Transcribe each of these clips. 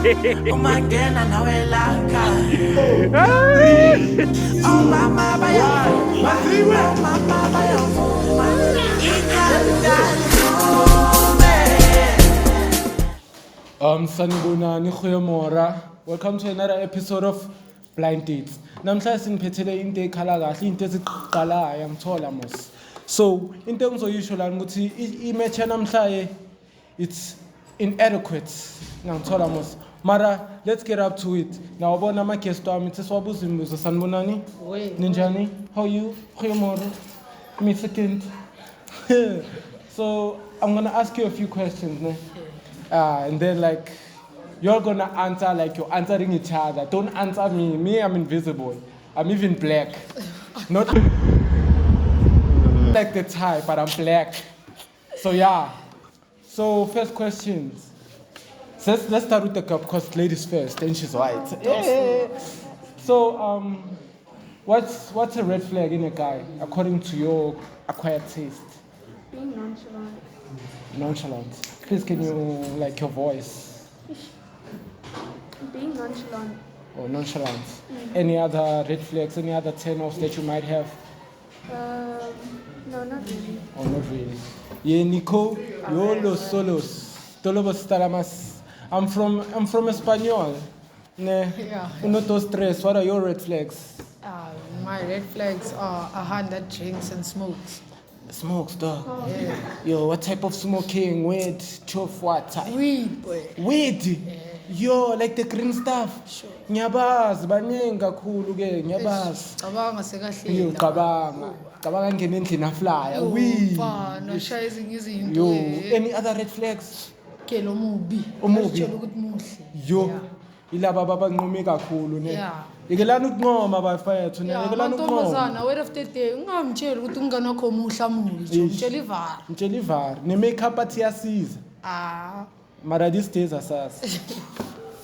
Umangena nawe laka. Oh mama bayavuma. Oh mama bayavuma. Sanibonani Khuyamora. Welcome to another episode of Blind Dates. Namhla siniphethe into ekhala kahle, into eziqalayo ngithola mos. So, into engizoyisho la ukuthi imatch namhla it's inadequate. Ngithola mos. Mara, let's get up to it. Now ubona ama guest wami sesiwabuza imibuzo. Sanibonani? Ninjani? How are you? Khuyamora. Me second. So, I'm going to ask you a few questions, ne? And then like you're gonna answer like you're answering each other. Don't answer me. Me, I'm invisible. I'm even black. Not like the type, but I'm black. So yeah. So first questions. So let's start with the girl because ladies first, then she's white. So what's a red flag in a guy according to your acquired taste? Being nonchalant. Nonchalant. Please, can you like your voice? Being nonchalant. Oh, nonchalant. Any other red flags? Any other turn-offs that you might have? No, not really. Oh, not really. Yeah, Nico. Yo los solos. Tolobos talamas. I'm from Espanol. Ne. Yeah. Uno dos tres. What are your red flags? My red flags are a hand that drinks and smokes. Smokes, dog. Yeah. Yo, what type of smoking? Weed, chof, what type? Weed, boy. Weed. Yo, like the green stuff. Sure. Ngiyabazi baningi kakhulu ke ngiyabazi. Cabanga sekahle. Yo, cabanga ngene endlini aflyer. Weed. No shaya ezinye izinto. Yo, any other red flags? Ke lo mubi. Omubi. Asitshela ukuthi muhle. Yo. Yeah. Ilaba abanqome kakhulu ne. Yeah. Ikelana ukunqoma bafethu ne. Yeah, Ikelana ukunqoma. mantombazana, word of the day, ungamtsheli ukuthi umngane wakho muhle mubi, nje umtshela ivara. Mtshela ivari. Ne makeup athi yasiza. Mara these days asasi.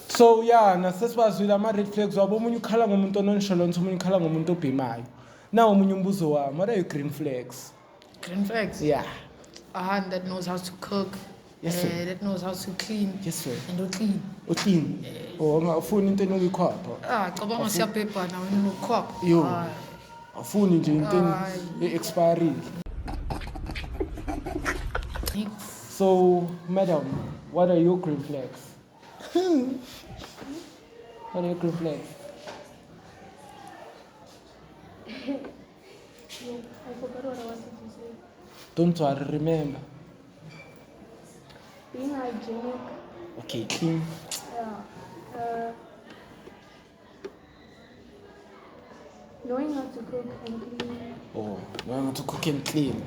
So yeah, nasesibazwile ama red flags wabo omunye ukhala ngomuntu ononchalant, omunye ukhala ngomuntu obhimayo. Now omunye umbuzo wami, what are your green flags? Green flags? Yeah. A hand that knows how to cook. Yes, sir. That knows how to clean. Yes sir. And clean. Uclean. Oh, ungafuni into enokuyikhwapha. Cabanga siyabhebhana wena ukhwapha. Yo. Afuni nje into expired. So, madam, what are your green flags? What are your green flags? I forgot what I wanted to say. Don't worry, remember. Being hygienic. Okay, clean. Yeah. Knowing how to cook and clean. Oh, knowing to cook and clean.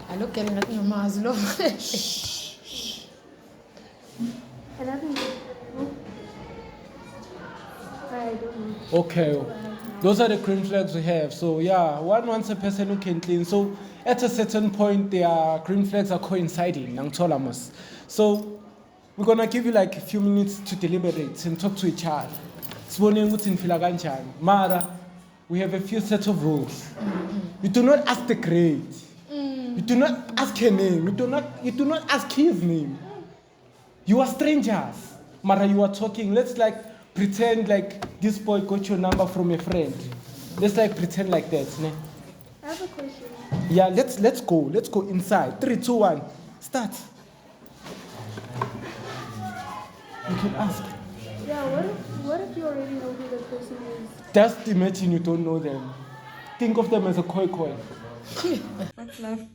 I look at it ngiyamazi lo. And I think I don't know. Okay, those are the green flags we have. So yeah, one wants a person who can clean. So at a certain point, their green flags are coinciding. Nangithola. So we're gonna give you like a few minutes to deliberate and talk to each other. Sibone ukuthi nifila kanjani. Mara, we have a few sets of rules. You do not ask the grade. You do not ask her name. You do not ask his name. You are strangers. Mara, you are talking. Let's like pretend like this boy got your number from a friend. Let's like pretend like that. Ne? I have a question. Yeah, let's go. Let's go inside. 3, 2, 1. Start. You can ask. Yeah, what if you already know who the person is? Just imagine you don't know them. Think of them as a koi. What's love?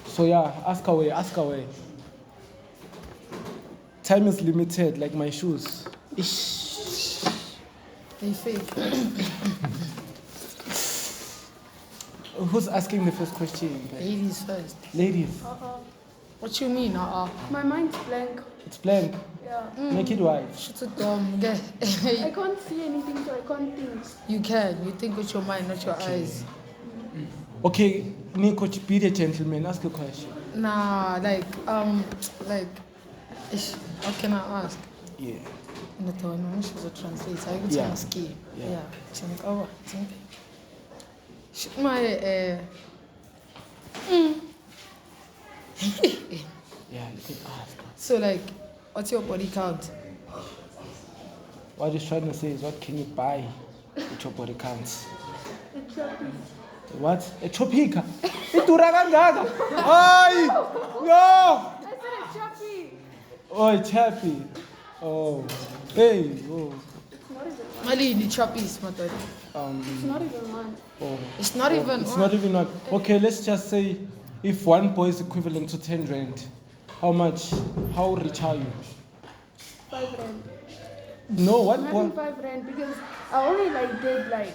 So yeah, ask away. Time is limited, like my shoes. Ish. They fake. Who's asking the first question? Ladies first. Ladies. What you mean? My mind's blank. It's blank. Yeah. Make it white. Shut it down. Okay. I can't see anything, so I can't think. You can. You think with your mind, not your eyes. Okay, Nico, be the gentleman. Ask a question. Nah, how can I ask? Yeah. Not the one she's a translator. I could Yeah. ask you. Yeah. Think my can ask. So like, what's your body count? What he's trying to say is, what can you buy with your body counts? A chubby. What? A chopika? Idura kangaka? Ay! No! I said a chubby. Oh, a chappy. Oh. Hey. Oh. It's not even one. Malini choppies, my daughter. It's not even one. Oh. It's not even. It's not even one. Okay, let's just say if one boy is equivalent to 10 rand, how much? How rich are you? 5 rand. No, what Not boy? even 5 rand because I only like did like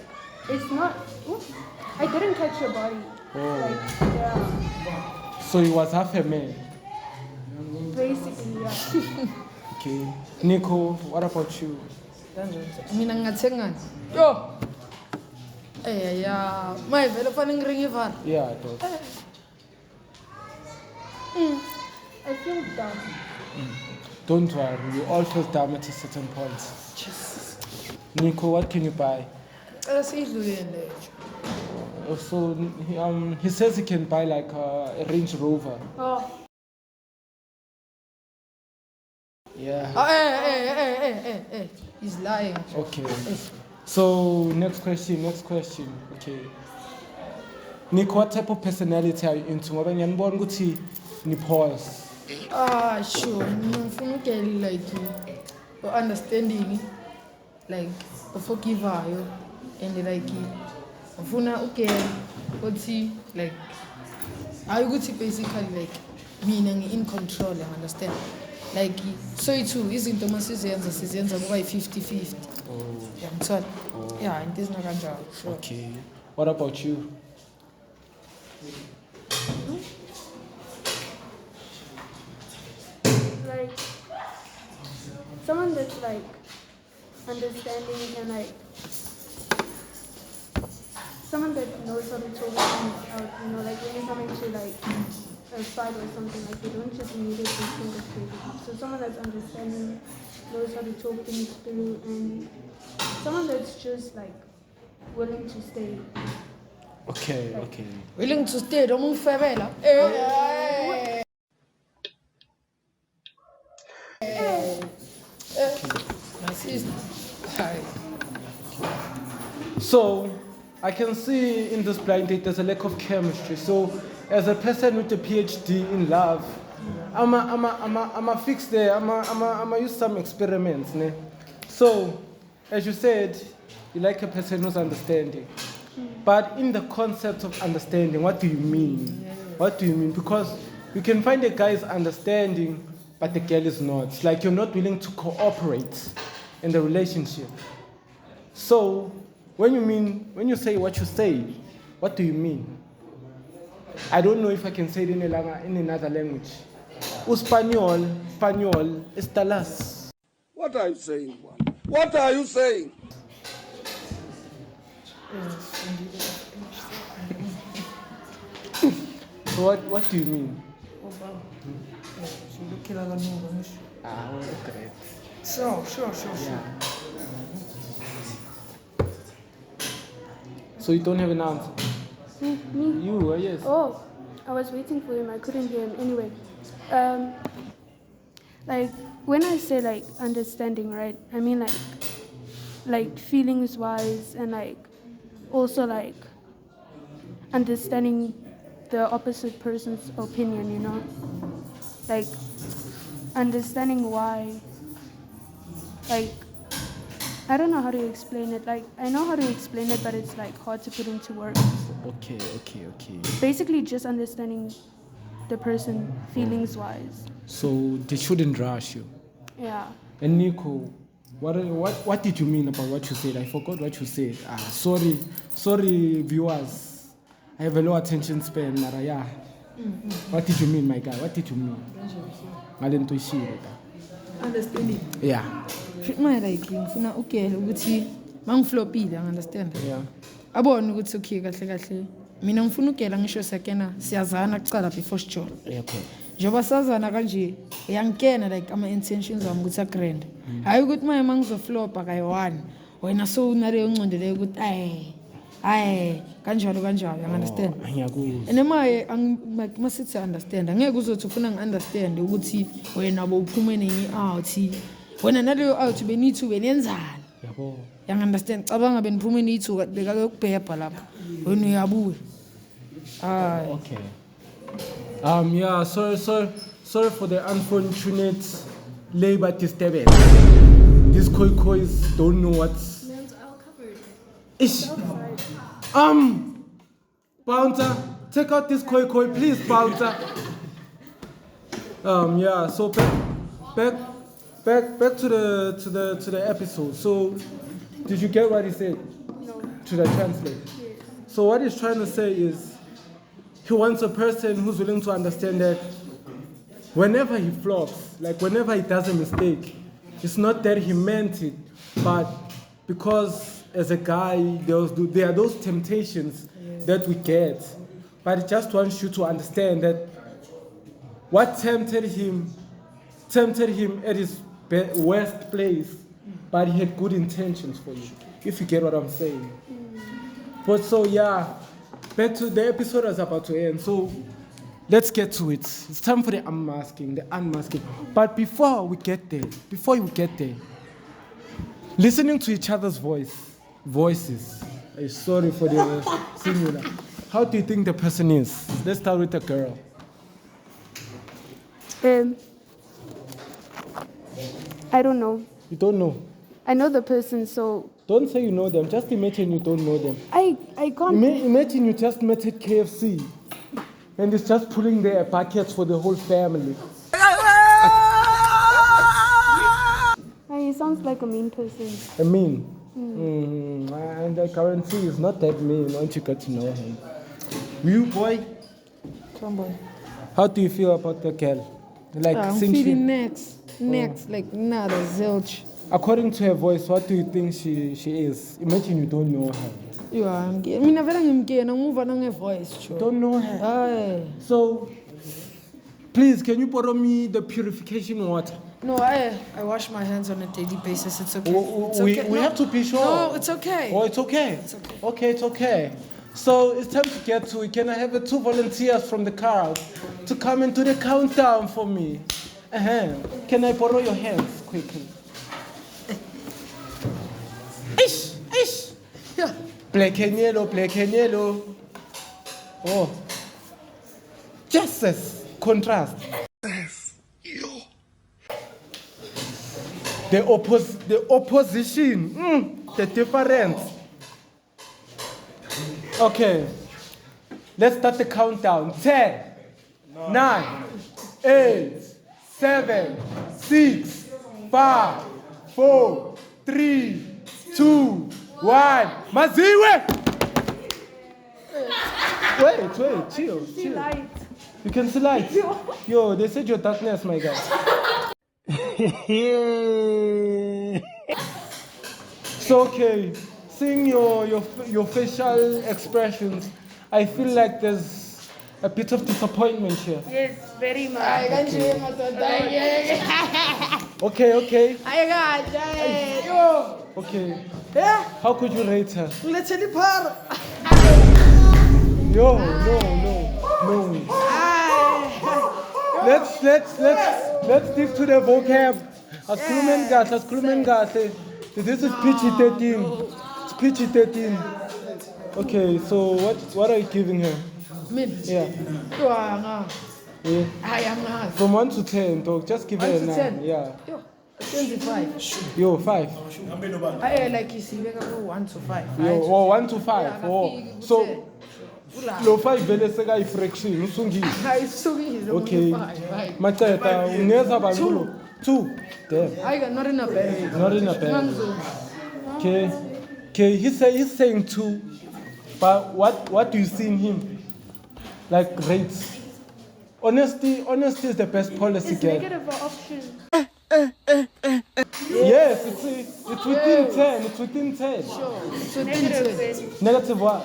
it's not. Oops, I didn't catch your body. Oh. Like yeah, So he was half a man. basically yeah. Okay. Nico, what about you? Mina ngingathengani? Yo. Yeah. My vele fanele ngiringe ivara. Yeah, I thought. I feel dumb. Don't worry, we all feel dumb at a certain point. Nico, what can you buy? Siyidlulile leyo. So he says he can buy like a Range Rover. Oh, Yeah. Hey. He's lying. Okay. So next question. Okay. Nico, what type of personality are you into? Ngoba ngiyanibona ukuthi ni pause. Sure. Ngifuna ukele like understanding, like forgivayo, and like ngifuna ukele ukuthi like hayi ukuthi basically like mina in control, you understand? Like so too izinto masizenza ngoba yi-50-50. Yangithola. Yeah, into ezina kanjalo. Sure. Okay. What about you? like someone that's like understanding and like someone that knows how to talk things out. You know, like when you're coming to like a fight or something, like you don't just immediately think of it. So someone that's understanding, knows how to talk things through, and someone that's just like willing to stay. Okay. Willing to stay, don't move further. My sister. Hi. So I can see in this blind date there's a lack of chemistry. So as a person with a PhD in love, I'ma fix there. I'ma use some experiments, ne? So as you said, you like a person who's understanding. But in the concept of understanding, what do you mean? What do you mean? Because you can find a guy is understanding, but the girl is not. It's like you're not willing to cooperate in the relationship. So when you say what you say, what do you mean? I don't know if I can say it in another language. Spaniol, estalas. What are you saying? What are you saying? So what do you mean? Great. Sure. Yeah. So you don't have an answer? Me? You, yes. Oh, I was waiting for him. I couldn't hear him. Anyway, like when I say like understanding, right? I mean like feelings wise, and like also like understanding the opposite person's opinion. You know, like understanding why. Like I don't know how to explain it. Like I know how to explain it, but it's like hard to put into words. Okay. Basically, just understanding the person feelings wise. So they shouldn't rush you. Yeah. And Nico, what did you mean about what you said? I forgot what you said. Sorry viewers. I have a low attention span, Mara. Yeah. What did you mean, my guy? What did you mean? Understanding. Yeah. My like ngifuna ukele ukuthi mangiflopile, understand? Yeah. Abone ukuthi okay kahle. Mina ngifuna ukela ngisho sekena siyazana kucala before sijolo. Okay. Njoba sazana kanje yangikena like ama intentions wami ukuthi agrand. Hayi ukuthi manje mangizoflopa kayi1. Wena so unale uncondele ukuthi hayi kanjalo you understand Ngiyakuzwa. and masithi understand angeke uzothi ufuna ngi-understand ukuthi wena bowuphume nenye out wena naleyo out benithu beniyenzana Yabo. understand cabanga beniphume nithu bekakubhebha lapha wena uyabuya hayi Okay. Yeah, sorry for the unfortunate labor disturbance. These koikois don't know what's. I'll cover it. Ish. Bouncer, take out this koi, please, bouncer. Yeah. So back to the episode. So, did you get what he said? No. Should I translate? Yes. So what he's trying to say is, he wants a person who's willing to understand that whenever he flops, like whenever he does a mistake, it's not that he meant it, but because as a guy, there are those temptations that we get. But he just wants you to understand that what tempted him at his worst place, but he had good intentions for you, if you get what I'm saying. But so yeah, back to the episode is about to end. So let's get to it. It's time for the unmasking. But before you get there, listening to each other's voices. Sorry for the singular. How do you think the person is? Let's start with the girl. I don't know. You don't know. I know the person, so Don't say you know them. Just imagine you don't know them. I can't. Imagine you just met at KFC and it's just pulling their buckets for the whole family. He sounds like a mean person. I mean, and I guarantee he's not that mean once you get to know him. You boy, Tomboy. how do you feel about the girl? Like I'm since feeling next, like nada, zilch. according to her voice, what do you think she is? Imagine you don't know her. You are mina vele ngimkena ngimuva nange-voice You sure. don't know her. Hayi. So, please, can you borrow me the purification water? No, I wash my hands on a daily basis. It's okay. It's We okay. have to be sure. No, it's okay. Oh, it's okay. It's okay. Okay, it's okay. So it's time to get to it. Can I have 2 volunteers from the crowd to come and do the countdown for me? Can I borrow your hands quickly? Ish. Yeah. Black and yellow. Oh. Jesus. Contrast. The opposition. The difference. Okay. Let's start the countdown. 10, 9, 8, 7, 6, 5, 4, 3, 2, 1. Maziwe! Wait, chill. You can see light. Yo, they said your darkness, my guy. So okay, seeing your facial expressions, I feel like there's a bit of disappointment here. Yes, very much. Okay. Yo. Okay. Yeah. How could you rate her? Let's hit the par. Yo, no. Let's stick to the vocab. Asikhulume kahle. This is PG-13. It's PG-13. Okay, so what are you giving her? Min. Yeah. Yo, anga. Yeah. Hayi angazi. From 1 to 10, dog. Just give her a 1 to 9. 10? Yeah. Yo, 25. Yo, 5. I like isibeka ku 1 to 5. Yo, 1 to 5. Oh. So, lo 5 vele seka i-fraction. Usungile. Hayi sukile Okay. 5. Maceta, uneza bangulo. 2. Damn. I got not in a bed. Not in a bad. Manzo. Okay. He's saying 2. But what do you see in him? Like rates. Honesty is the best policy, It's girl. negative option. Yes, it's within 10. It's within 10. Sure. So Negative. Negative what?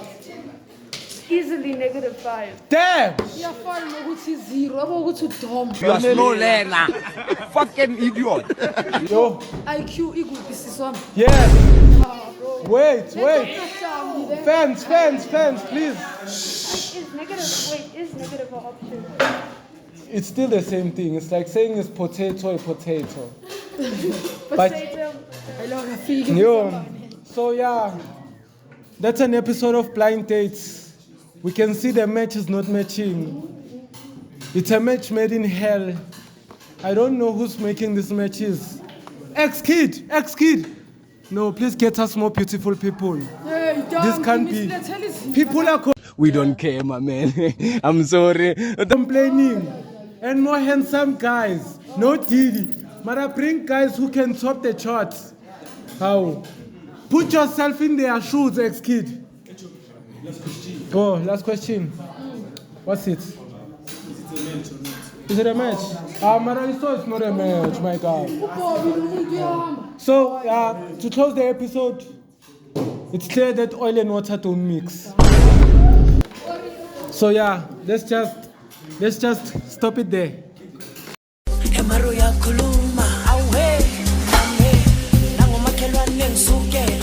easily -5. Damn! iyafana nokuthi 0 yabo ukuthi udom You are slow learner. Fucking idiot. Yo, IQ ikuphi siswami yes. bro Wait. Ngahlambi le. Fans, please. Is negative an option? It's still the same thing. It's like saying it's potato, a potato. Potato. I love the feeling. Yo, so yeah, that's an episode of Blind Dates. We can see the match is not matching. It's a match made in hell. I don't know who's making these matches. X-Kid. No, please get us more beautiful people. Hey, This can't be. People are We don't care, my man. I'm sorry. complaining. And more handsome guys. No Diddy. Mara, bring guys who can top the charts. How? Put yourself in their shoes, X-Kid. Oh, last question. What's it? Is it a match? Mara, so it's not a match, my God. So, to close the episode, it's clear that oil and water don't mix. So yeah, let's just stop it there. Emaru ya kuluma awe nangomakhelwane ngisuke